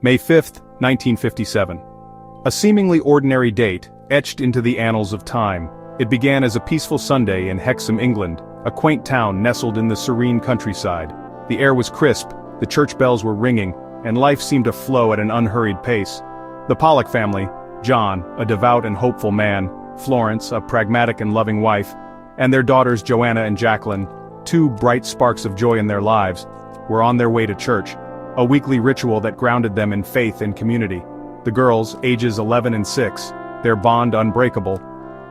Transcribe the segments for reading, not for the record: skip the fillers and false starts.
May 5, 1957. A seemingly ordinary date, etched into the annals of time. It began as a peaceful Sunday in Hexham, England, a quaint town nestled in the serene countryside. The air was crisp, the church bells were ringing, and life seemed to flow at an unhurried pace. The Pollock family, John, a devout and hopeful man, Florence, a pragmatic and loving wife, and their daughters Joanna and Jacqueline, two bright sparks of joy in their lives, were on their way to church, a weekly ritual that grounded them in faith and community. The girls, ages 11 and 6, their bond unbreakable,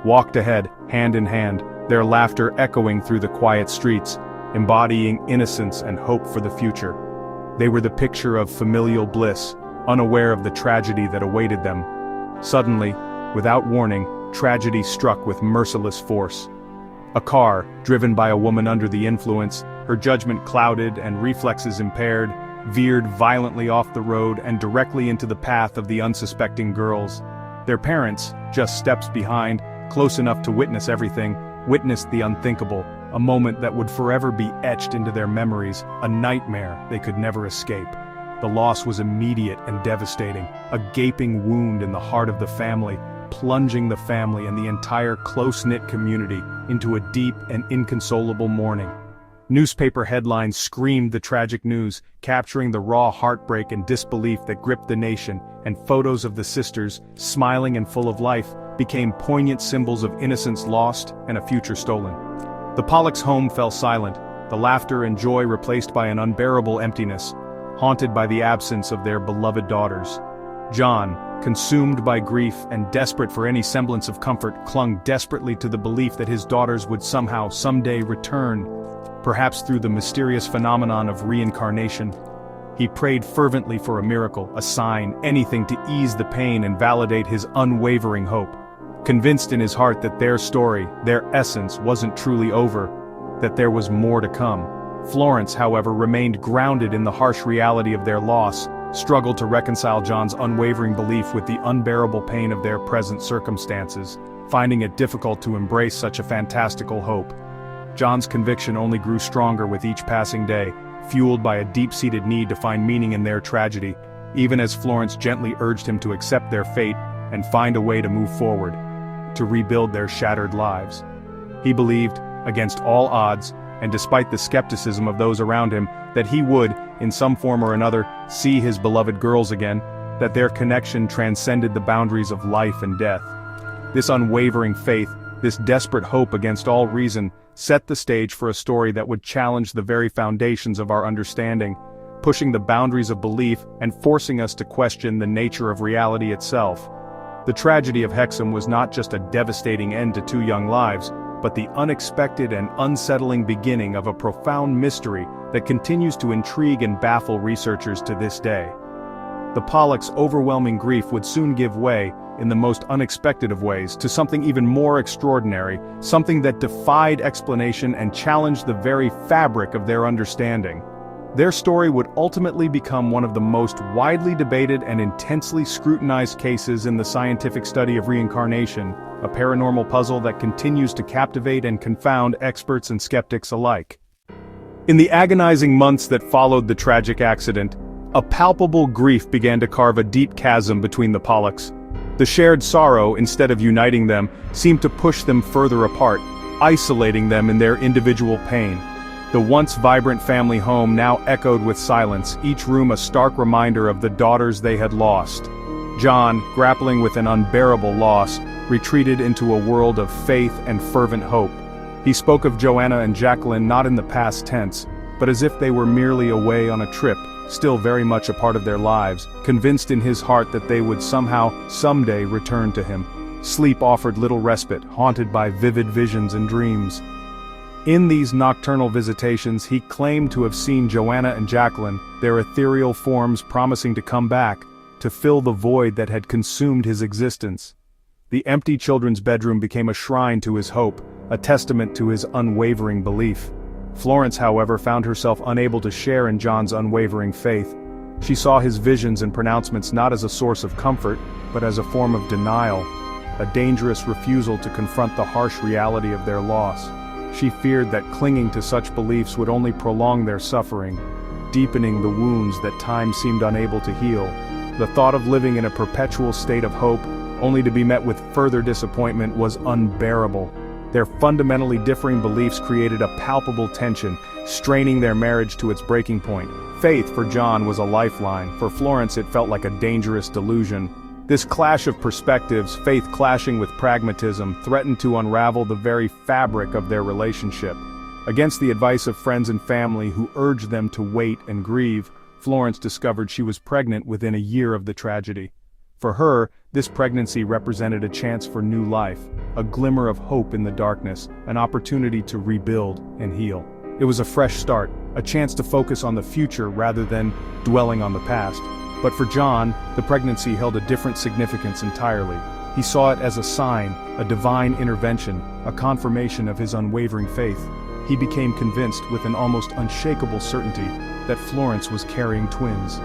walked ahead, hand in hand, their laughter echoing through the quiet streets, embodying innocence and hope for the future. They were the picture of familial bliss, unaware of the tragedy that awaited them. Suddenly, without warning, tragedy struck with merciless force. A car, driven by a woman under the influence, her judgment clouded and reflexes impaired, veered violently off the road and directly into the path of the unsuspecting girls. Their parents, just steps behind, close enough to witness everything, witnessed the unthinkable, a moment that would forever be etched into their memories, a nightmare they could never escape. The loss was immediate and devastating, a gaping wound in the heart of the family, plunging the family and the entire close-knit community into a deep and inconsolable mourning. Newspaper headlines screamed the tragic news, capturing the raw heartbreak and disbelief that gripped the nation, and photos of the sisters, smiling and full of life, became poignant symbols of innocence lost and a future stolen. The Pollocks' home fell silent, the laughter and joy replaced by an unbearable emptiness, haunted by the absence of their beloved daughters. John, consumed by grief and desperate for any semblance of comfort, clung desperately to the belief that his daughters would someday return, perhaps through the mysterious phenomenon of reincarnation. He prayed fervently for a miracle, a sign, anything to ease the pain and validate his unwavering hope. Convinced in his heart that their story, their essence, wasn't truly over, that there was more to come. Florence, however, remained grounded in the harsh reality of their loss, struggled to reconcile John's unwavering belief with the unbearable pain of their present circumstances, finding it difficult to embrace such a fantastical hope. John's conviction only grew stronger with each passing day, fueled by a deep-seated need to find meaning in their tragedy, even as Florence gently urged him to accept their fate and find a way to move forward, to rebuild their shattered lives. He believed, against all odds, and despite the skepticism of those around him, that he would, in some form or another, see his beloved girls again, that their connection transcended the boundaries of life and death. This unwavering faith, this desperate hope against all reason, set the stage for a story that would challenge the very foundations of our understanding, pushing the boundaries of belief and forcing us to question the nature of reality itself. The tragedy of Hexham was not just a devastating end to two young lives, but the unexpected and unsettling beginning of a profound mystery that continues to intrigue and baffle researchers to this day. The Pollocks' overwhelming grief would soon give way, in the most unexpected of ways, to something even more extraordinary, something that defied explanation and challenged the very fabric of their understanding. Their story would ultimately become one of the most widely debated and intensely scrutinized cases in the scientific study of reincarnation, a paranormal puzzle that continues to captivate and confound experts and skeptics alike. In the agonizing months that followed the tragic accident, a palpable grief began to carve a deep chasm between the Pollocks. The shared sorrow, instead of uniting them, seemed to push them further apart, isolating them in their individual pain. The once vibrant family home now echoed with silence, each room a stark reminder of the daughters they had lost. John, grappling with an unbearable loss, retreated into a world of faith and fervent hope. He spoke of Joanna and Jacqueline not in the past tense, but as if they were merely away on a trip, still very much a part of their lives, convinced in his heart that they would someday return to him. Sleep offered little respite, haunted by vivid visions and dreams. In these nocturnal visitations he claimed to have seen Joanna and Jacqueline, their ethereal forms promising to come back, to fill the void that had consumed his existence. The empty children's bedroom became a shrine to his hope, a testament to his unwavering belief. Florence, however, found herself unable to share in John's unwavering faith. She saw his visions and pronouncements not as a source of comfort, but as a form of denial, a dangerous refusal to confront the harsh reality of their loss. She feared that clinging to such beliefs would only prolong their suffering, deepening the wounds that time seemed unable to heal. The thought of living in a perpetual state of hope, only to be met with further disappointment, was unbearable. Their fundamentally differing beliefs created a palpable tension, straining their marriage to its breaking point. Faith for John was a lifeline, for Florence it felt like a dangerous delusion. This clash of perspectives, faith clashing with pragmatism, threatened to unravel the very fabric of their relationship. Against the advice of friends and family who urged them to wait and grieve, Florence discovered she was pregnant within a year of the tragedy. For her, this pregnancy represented a chance for new life, a glimmer of hope in the darkness, an opportunity to rebuild and heal. It was a fresh start, a chance to focus on the future rather than dwelling on the past. But for John, the pregnancy held a different significance entirely. He saw it as a sign, a divine intervention, a confirmation of his unwavering faith. He became convinced with an almost unshakable certainty that Florence was carrying twins.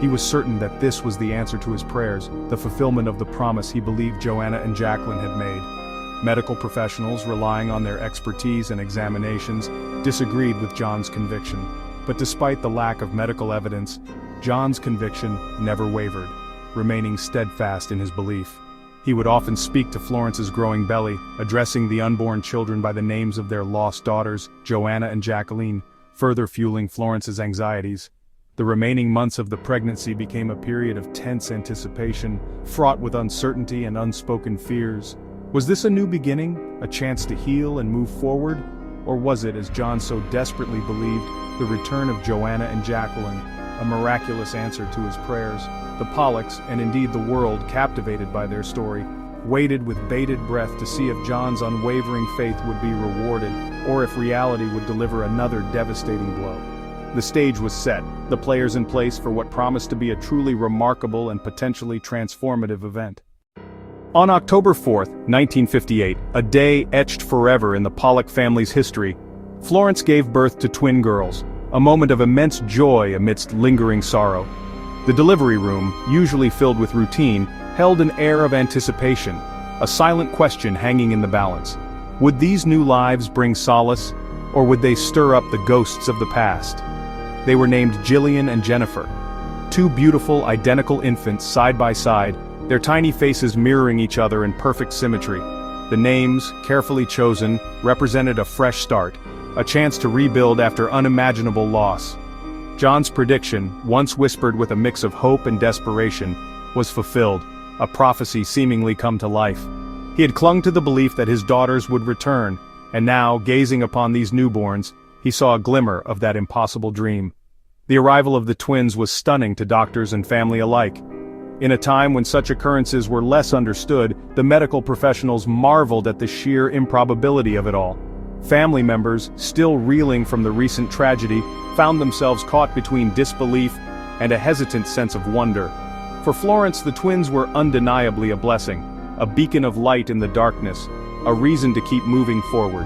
He was certain that this was the answer to his prayers, the fulfillment of the promise he believed Joanna and Jacqueline had made. Medical professionals, relying on their expertise and examinations, disagreed with John's conviction. But despite the lack of medical evidence, John's conviction never wavered, remaining steadfast in his belief. He would often speak to Florence's growing belly, addressing the unborn children by the names of their lost daughters, Joanna and Jacqueline, further fueling Florence's anxieties. The remaining months of the pregnancy became a period of tense anticipation, fraught with uncertainty and unspoken fears. Was this a new beginning, a chance to heal and move forward? Or was it, as John so desperately believed, the return of Joanna and Jacqueline, a miraculous answer to his prayers? The Pollocks, and indeed the world, captivated by their story, waited with bated breath to see if John's unwavering faith would be rewarded, or if reality would deliver another devastating blow. The stage was set, the players in place for what promised to be a truly remarkable and potentially transformative event. On October 4, 1958, a day etched forever in the Pollock family's history, Florence gave birth to twin girls, a moment of immense joy amidst lingering sorrow. The delivery room, usually filled with routine, held an air of anticipation, a silent question hanging in the balance. Would these new lives bring solace, or would they stir up the ghosts of the past? They were named Jillian and Jennifer, two beautiful, identical infants side by side, their tiny faces mirroring each other in perfect symmetry. The names, carefully chosen, represented a fresh start, a chance to rebuild after unimaginable loss. John's prediction, once whispered with a mix of hope and desperation, was fulfilled, a prophecy seemingly come to life. He had clung to the belief that his daughters would return, and now, gazing upon these newborns, he saw a glimmer of that impossible dream. The arrival of the twins was stunning to doctors and family alike. In a time when such occurrences were less understood, the medical professionals marveled at the sheer improbability of it all. Family members, still reeling from the recent tragedy, found themselves caught between disbelief and a hesitant sense of wonder. For Florence, the twins were undeniably a blessing, a beacon of light in the darkness, a reason to keep moving forward.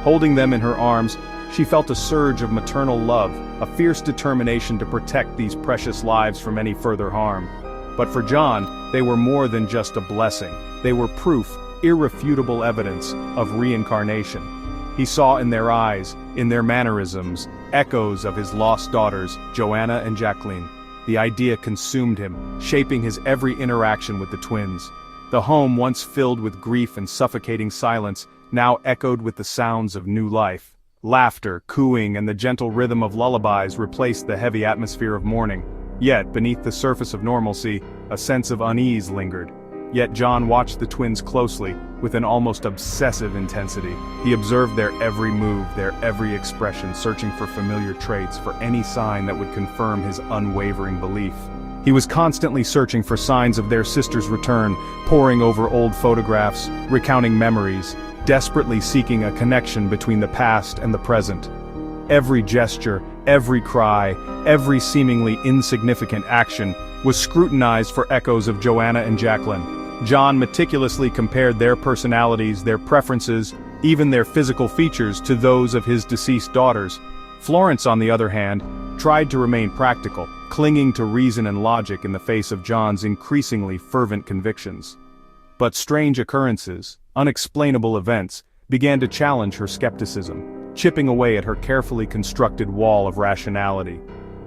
Holding them in her arms, she felt a surge of maternal love, a fierce determination to protect these precious lives from any further harm. But for John, they were more than just a blessing. They were proof, irrefutable evidence, of reincarnation. He saw in their eyes, in their mannerisms, echoes of his lost daughters, Joanna and Jacqueline. The idea consumed him, shaping his every interaction with the twins. The home, once filled with grief and suffocating silence, now echoed with the sounds of new life. Laughter, cooing, and the gentle rhythm of lullabies replaced the heavy atmosphere of mourning. Yet, beneath the surface of normalcy, a sense of unease lingered. Yet John watched the twins closely, with an almost obsessive intensity. He observed their every move, their every expression, searching for familiar traits, for any sign that would confirm his unwavering belief. He was constantly searching for signs of their sister's return, poring over old photographs, recounting memories, desperately seeking a connection between the past and the present. Every gesture, every cry, every seemingly insignificant action was scrutinized for echoes of Joanna and Jacqueline. John meticulously compared their personalities, their preferences, even their physical features to those of his deceased daughters. Florence, on the other hand, tried to remain practical, clinging to reason and logic in the face of John's increasingly fervent convictions. But strange occurrences, unexplainable events, began to challenge her skepticism, chipping away at her carefully constructed wall of rationality.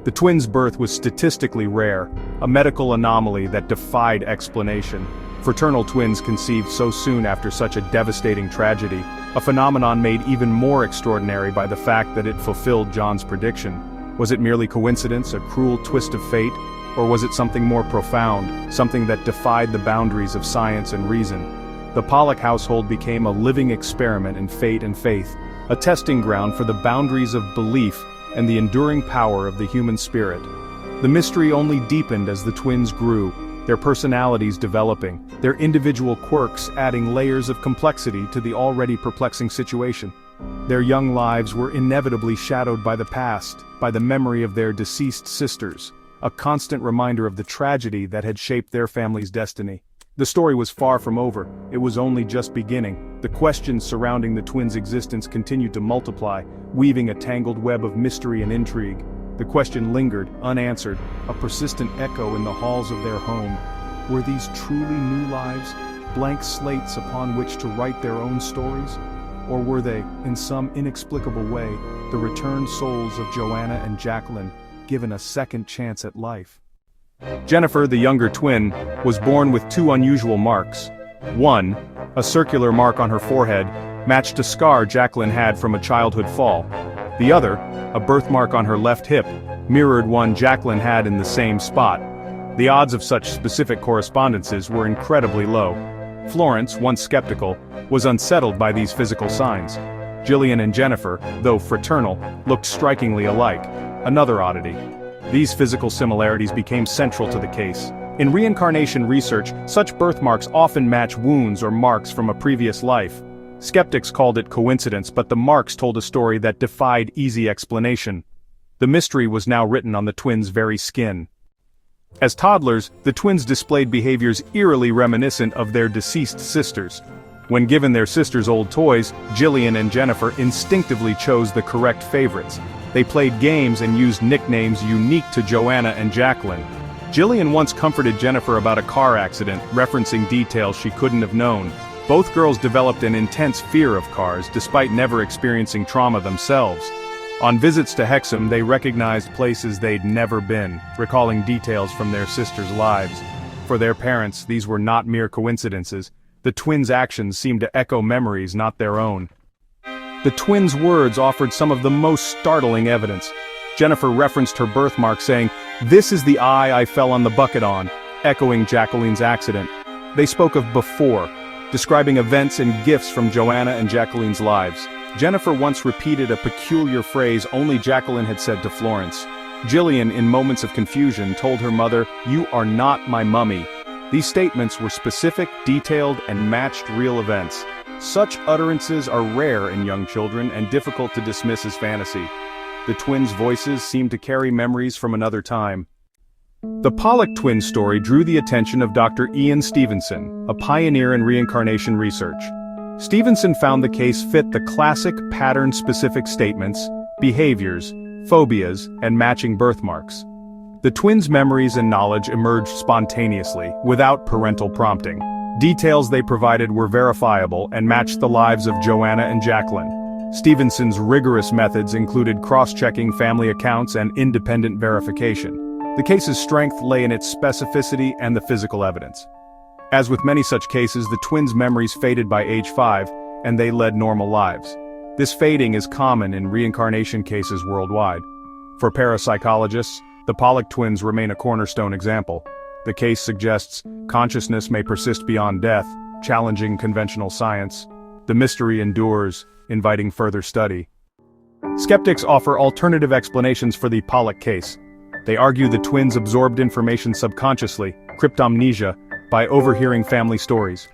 The twins' birth was statistically rare, a medical anomaly that defied explanation. Fraternal twins conceived so soon after such a devastating tragedy, a phenomenon made even more extraordinary by the fact that it fulfilled John's prediction. Was it merely coincidence, a cruel twist of fate, or was it something more profound, something that defied the boundaries of science and reason? The Pollock household became a living experiment in fate and faith, a testing ground for the boundaries of belief and the enduring power of the human spirit. The mystery only deepened as the twins grew, their personalities developing, their individual quirks adding layers of complexity to the already perplexing situation. Their young lives were inevitably shadowed by the past, by the memory of their deceased sisters, a constant reminder of the tragedy that had shaped their family's destiny. The story was far from over, it was only just beginning. The questions surrounding the twins' existence continued to multiply, weaving a tangled web of mystery and intrigue. The question lingered, unanswered, a persistent echo in the halls of their home. Were these truly new lives, blank slates upon which to write their own stories? Or were they, in some inexplicable way, the returned souls of Joanna and Jacqueline, given a second chance at life? Jennifer, the younger twin, was born with two unusual marks. One, a circular mark on her forehead, matched a scar Jacqueline had from a childhood fall. The other, a birthmark on her left hip, mirrored one Jacqueline had in the same spot. The odds of such specific correspondences were incredibly low. Florence, once skeptical, was unsettled by these physical signs. Jillian and Jennifer, though fraternal, looked strikingly alike. Another oddity. These physical similarities became central to the case. In reincarnation research, such birthmarks often match wounds or marks from a previous life. Skeptics called it coincidence, but the marks told a story that defied easy explanation. The mystery was now written on the twins' very skin. As toddlers, the twins displayed behaviors eerily reminiscent of their deceased sisters. When given their sisters' old toys, Jillian and Jennifer instinctively chose the correct favorites. They played games and used nicknames unique to Joanna and Jacqueline. Jillian once comforted Jennifer about a car accident, referencing details she couldn't have known. Both girls developed an intense fear of cars, despite never experiencing trauma themselves. On visits to Hexham, they recognized places they'd never been, recalling details from their sisters' lives. For their parents, these were not mere coincidences. The twins' actions seemed to echo memories not their own. The twins' words offered some of the most startling evidence. Jennifer referenced her birthmark, saying, "This is the eye I fell on the bucket on," echoing Jacqueline's accident. They spoke of before, describing events and gifts from Joanna and Jacqueline's lives. Jennifer once repeated a peculiar phrase only Jacqueline had said to Florence. Jillian, in moments of confusion, told her mother, "You are not my mummy." These statements were specific, detailed, and matched real events. Such utterances are rare in young children and difficult to dismiss as fantasy. The twins' voices seemed to carry memories from another time. The Pollock twin story drew the attention of Dr. Ian Stevenson, a pioneer in reincarnation research. Stevenson found the case fit the classic pattern-specific statements, behaviors, phobias, and matching birthmarks. The twins' memories and knowledge emerged spontaneously, without parental prompting. Details they provided were verifiable and matched the lives of Joanna and Jacqueline. Stevenson's rigorous methods included cross-checking family accounts and independent verification. The case's strength lay in its specificity and the physical evidence. As with many such cases, the twins' memories faded by age 5, and they led normal lives. This fading is common in reincarnation cases worldwide. For parapsychologists, the Pollock twins remain a cornerstone example. The case suggests consciousness may persist beyond death, challenging conventional science. The mystery endures, inviting further study. Skeptics offer alternative explanations for the Pollock case. They argue the twins absorbed information subconsciously, cryptomnesia, by overhearing family stories.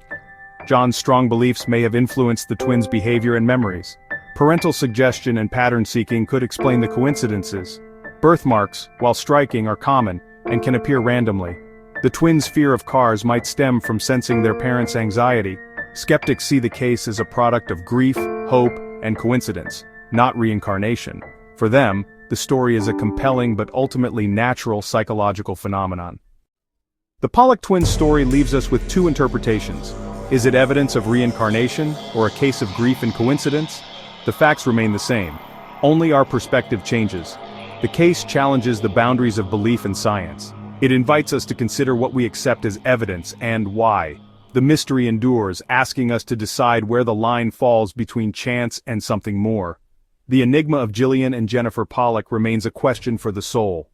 John's strong beliefs may have influenced the twins' behavior and memories. Parental suggestion and pattern seeking could explain the coincidences. Birthmarks, while striking, are common and can appear randomly. The twins' fear of cars might stem from sensing their parents' anxiety. Skeptics see the case as a product of grief, hope, and coincidence, not reincarnation. For them, the story is a compelling but ultimately natural psychological phenomenon. The Pollock twins story leaves us with two interpretations. Is it evidence of reincarnation, or a case of grief and coincidence? The facts remain the same. Only our perspective changes. The case challenges the boundaries of belief and science. It invites us to consider what we accept as evidence and why. The mystery endures, asking us to decide where the line falls between chance and something more. The enigma of Gillian and Jennifer Pollock remains a question for the soul.